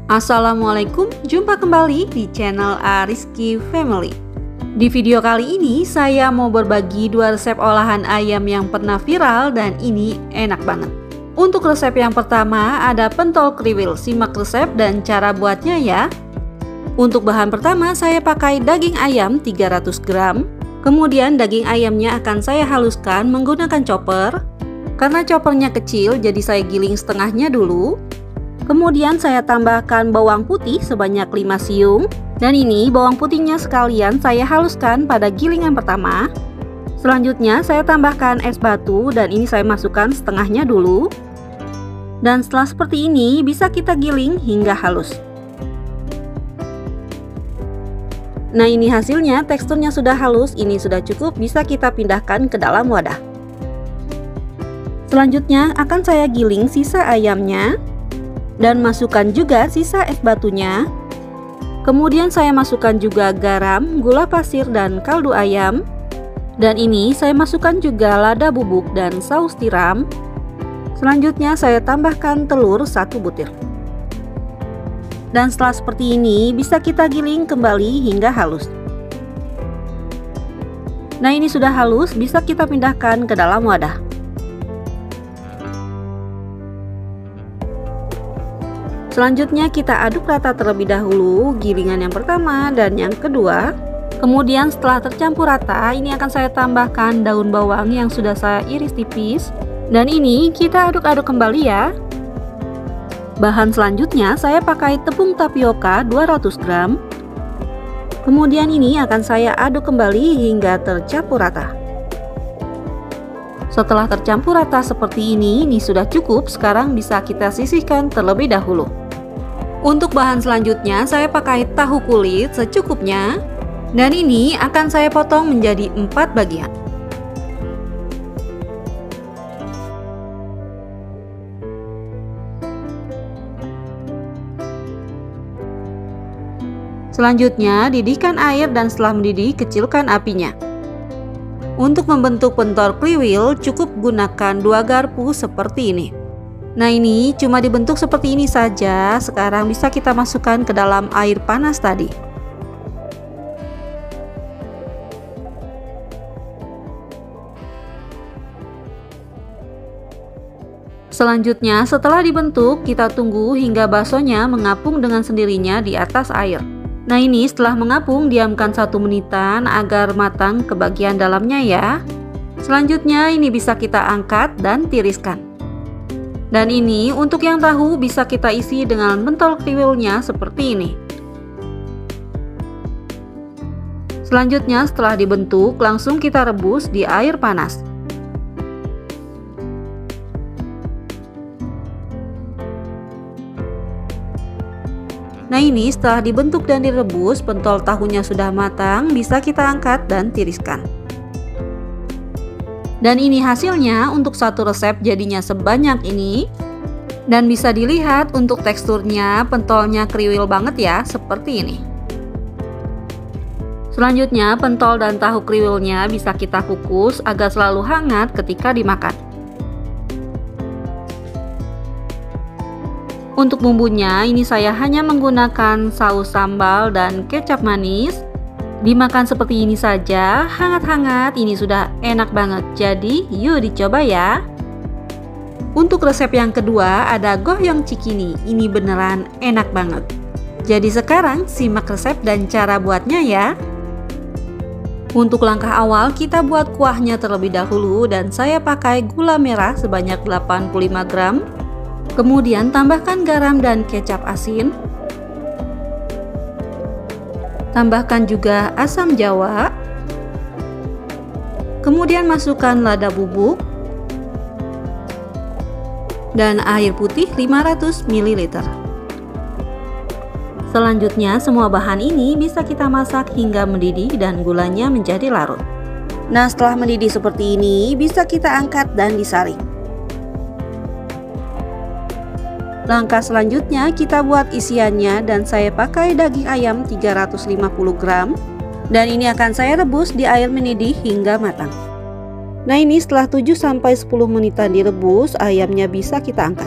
Assalamualaikum, jumpa kembali di channel Ariski Family. Di video kali ini saya mau berbagi 2 resep olahan ayam yang pernah viral dan ini enak banget. Untuk resep yang pertama ada pentol kriwil, simak resep dan cara buatnya ya. Untuk bahan pertama saya pakai daging ayam 300 gram. Kemudian daging ayamnya akan saya haluskan menggunakan chopper. Karena choppernya kecil jadi saya giling setengahnya dulu. Kemudian saya tambahkan bawang putih sebanyak 5 siung. Dan ini bawang putihnya sekalian saya haluskan pada gilingan pertama. Selanjutnya saya tambahkan es batu dan ini saya masukkan setengahnya dulu. Dan setelah seperti ini bisa kita giling hingga halus. Nah ini hasilnya, teksturnya sudah halus, ini sudah cukup, bisa kita pindahkan ke dalam wadah. Selanjutnya akan saya giling sisa ayamnya. Dan masukkan juga sisa es batunya. Kemudian saya masukkan juga garam, gula pasir dan kaldu ayam. Dan ini saya masukkan juga lada bubuk dan saus tiram. Selanjutnya saya tambahkan telur 1 butir. Dan setelah seperti ini bisa kita giling kembali hingga halus. Nah ini sudah halus, bisa kita pindahkan ke dalam wadah. Selanjutnya kita aduk rata terlebih dahulu gilingan yang pertama dan yang kedua. Kemudian setelah tercampur rata, ini akan saya tambahkan daun bawang yang sudah saya iris tipis. Dan ini kita aduk-aduk kembali ya. Bahan selanjutnya saya pakai tepung tapioka 200 gram. Kemudian ini akan saya aduk kembali hingga tercampur rata. Setelah tercampur rata seperti ini sudah cukup. Sekarang bisa kita sisihkan terlebih dahulu. Untuk bahan selanjutnya saya pakai tahu kulit secukupnya. Dan ini akan saya potong menjadi 4 bagian. Selanjutnya didihkan air dan setelah mendidih kecilkan apinya. Untuk membentuk pentol kriwil cukup gunakan 2 garpu seperti ini. Nah ini cuma dibentuk seperti ini saja. Sekarang bisa kita masukkan ke dalam air panas tadi. Selanjutnya setelah dibentuk kita tunggu hingga baksonya mengapung dengan sendirinya di atas air. Nah ini setelah mengapung diamkan 1 menitan agar matang ke bagian dalamnya ya. Selanjutnya ini bisa kita angkat dan tiriskan. Dan ini untuk yang tahu bisa kita isi dengan pentol kriwilnya seperti ini. Selanjutnya setelah dibentuk langsung kita rebus di air panas. Nah ini setelah dibentuk dan direbus, pentol tahunya sudah matang, bisa kita angkat dan tiriskan. Dan ini hasilnya, untuk satu resep jadinya sebanyak ini. Dan bisa dilihat untuk teksturnya, pentolnya kriwil banget ya, seperti ini. Selanjutnya pentol dan tahu kriwilnya bisa kita kukus agar selalu hangat ketika dimakan. Untuk bumbunya ini saya hanya menggunakan saus sambal dan kecap manis. Dimakan seperti ini saja, hangat-hangat, ini sudah enak banget. Jadi yuk dicoba ya. Untuk resep yang kedua ada goyong cikini. Ini beneran enak banget. Jadi sekarang simak resep dan cara buatnya ya. Untuk langkah awal kita buat kuahnya terlebih dahulu dan saya pakai gula merah sebanyak 85 gram. Kemudian tambahkan garam dan kecap asin. Tambahkan juga asam jawa. Kemudian masukkan lada bubuk. Dan air putih 500 ml. Selanjutnya semua bahan ini bisa kita masak hingga mendidih dan gulanya menjadi larut. Nah setelah mendidih seperti ini bisa kita angkat dan disaring. Langkah selanjutnya kita buat isiannya dan saya pakai daging ayam 350 gram. Dan ini akan saya rebus di air mendidih hingga matang. Nah ini setelah 7-10 menitan direbus, ayamnya bisa kita angkat.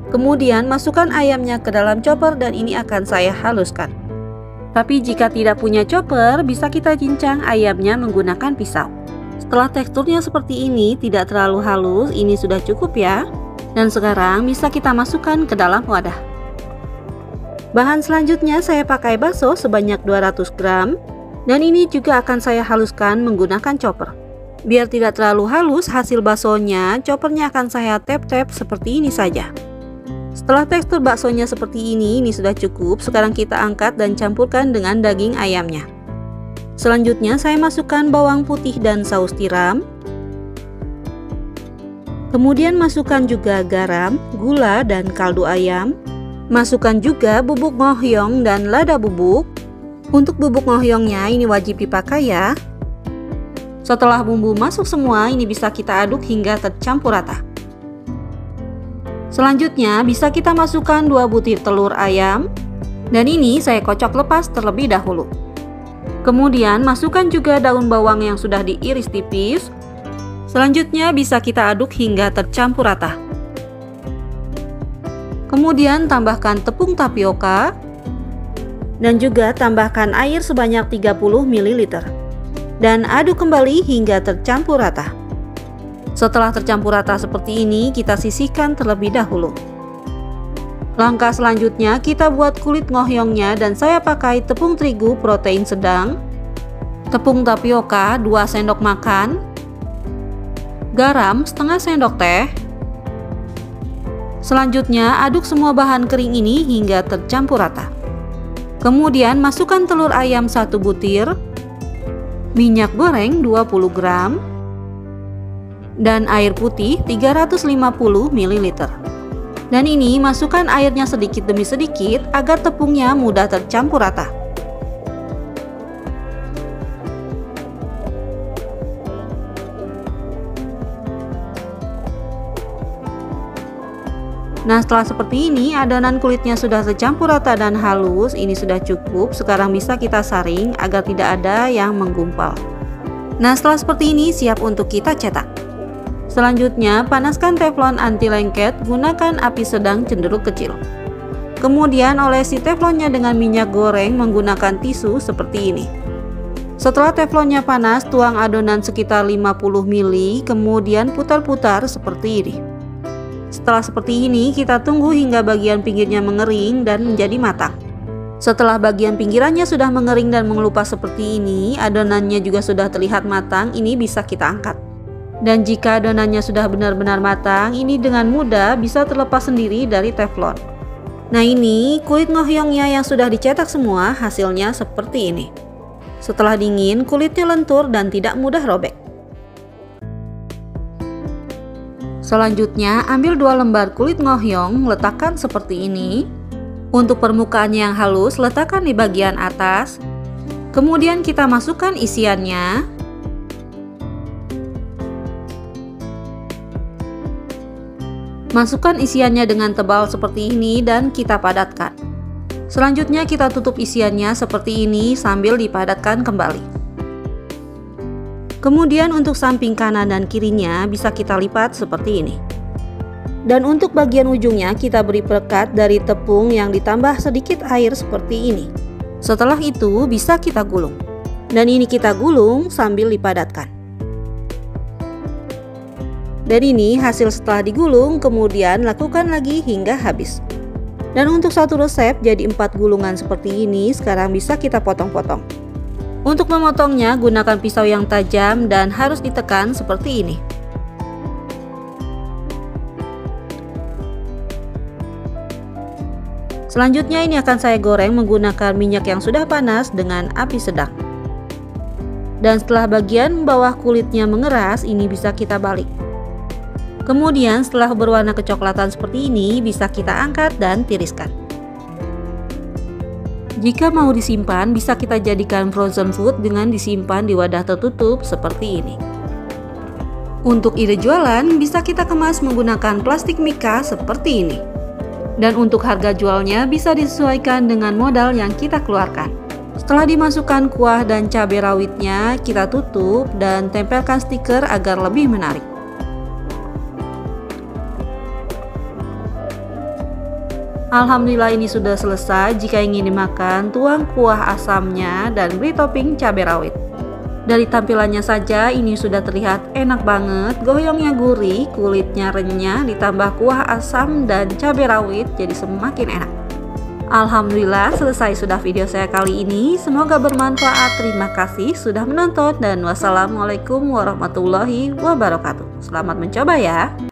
Kemudian masukkan ayamnya ke dalam chopper dan ini akan saya haluskan. Tapi jika tidak punya chopper, bisa kita cincang ayamnya menggunakan pisau. Setelah teksturnya seperti ini, tidak terlalu halus, ini sudah cukup ya. Dan sekarang bisa kita masukkan ke dalam wadah. Bahan selanjutnya saya pakai bakso sebanyak 200 gram. Dan ini juga akan saya haluskan menggunakan chopper. Biar tidak terlalu halus hasil baksonya, choppernya akan saya tap-tap seperti ini saja. Setelah tekstur baksonya seperti ini sudah cukup. Sekarang kita angkat dan campurkan dengan daging ayamnya. Selanjutnya saya masukkan bawang putih dan saus tiram. Kemudian masukkan juga garam, gula, dan kaldu ayam. Masukkan juga bubuk ngohyong dan lada bubuk. Untuk bubuk ngohyongnya ini wajib dipakai ya. Setelah bumbu masuk semua, ini bisa kita aduk hingga tercampur rata. Selanjutnya bisa kita masukkan 2 butir telur ayam. Dan ini saya kocok lepas terlebih dahulu. Kemudian masukkan juga daun bawang yang sudah diiris tipis. Selanjutnya bisa kita aduk hingga tercampur rata. Kemudian tambahkan tepung tapioka. Dan juga tambahkan air sebanyak 30 ml. Dan aduk kembali hingga tercampur rata. Setelah tercampur rata seperti ini, kita sisihkan terlebih dahulu. Langkah selanjutnya kita buat kulit ngohyongnya dan saya pakai tepung terigu protein sedang, tepung tapioka 2 sendok makan, garam setengah sendok teh. Selanjutnya aduk semua bahan kering ini hingga tercampur rata. Kemudian masukkan telur ayam 1 butir, minyak goreng 20 gram, dan air putih 350 ml. Dan ini masukkan airnya sedikit demi sedikit agar tepungnya mudah tercampur rata. Nah, setelah seperti ini adonan kulitnya sudah tercampur rata dan halus, ini sudah cukup. Sekarang bisa kita saring agar tidak ada yang menggumpal. Nah, setelah seperti ini siap untuk kita cetak. Selanjutnya, panaskan teflon anti lengket, gunakan api sedang cenderung kecil. Kemudian olesi teflonnya dengan minyak goreng menggunakan tisu seperti ini. Setelah teflonnya panas, tuang adonan sekitar 50 ml, kemudian putar-putar seperti ini. Setelah seperti ini, kita tunggu hingga bagian pinggirnya mengering dan menjadi matang. Setelah bagian pinggirannya sudah mengering dan mengelupas seperti ini, adonannya juga sudah terlihat matang, ini bisa kita angkat. Dan jika adonannya sudah benar-benar matang, ini dengan mudah bisa terlepas sendiri dari teflon. Nah, ini kulit ngohyongnya yang sudah dicetak semua, hasilnya seperti ini. Setelah dingin, kulitnya lentur dan tidak mudah robek. Selanjutnya, ambil 2 lembar kulit ngohyong, letakkan seperti ini. Untuk permukaannya yang halus, letakkan di bagian atas. Kemudian kita masukkan isiannya. Masukkan isiannya dengan tebal seperti ini dan kita padatkan. Selanjutnya kita tutup isiannya seperti ini sambil dipadatkan kembali. Kemudian untuk samping kanan dan kirinya bisa kita lipat seperti ini. Dan untuk bagian ujungnya kita beri perekat dari tepung yang ditambah sedikit air seperti ini. Setelah itu bisa kita gulung. Dan ini kita gulung sambil dipadatkan. Dan ini hasil setelah digulung, kemudian lakukan lagi hingga habis. Dan untuk satu resep jadi 4 gulungan seperti ini, sekarang bisa kita potong-potong. Untuk memotongnya gunakan pisau yang tajam dan harus ditekan seperti ini. Selanjutnya ini akan saya goreng menggunakan minyak yang sudah panas dengan api sedang. Dan setelah bagian bawah kulitnya mengeras, ini bisa kita balik. Kemudian setelah berwarna kecoklatan seperti ini, bisa kita angkat dan tiriskan. Jika mau disimpan, bisa kita jadikan frozen food dengan disimpan di wadah tertutup seperti ini. Untuk ide jualan, bisa kita kemas menggunakan plastik mika seperti ini. Dan untuk harga jualnya bisa disesuaikan dengan modal yang kita keluarkan. Setelah dimasukkan kuah dan cabai rawitnya, kita tutup dan tempelkan stiker agar lebih menarik. Alhamdulillah ini sudah selesai. Jika ingin dimakan, tuang kuah asamnya dan beri topping cabai rawit. Dari tampilannya saja ini sudah terlihat enak banget, goyongnya gurih, kulitnya renyah, ditambah kuah asam dan cabai rawit jadi semakin enak. Alhamdulillah selesai sudah video saya kali ini, semoga bermanfaat. Terima kasih sudah menonton dan wassalamualaikum warahmatullahi wabarakatuh. Selamat mencoba ya.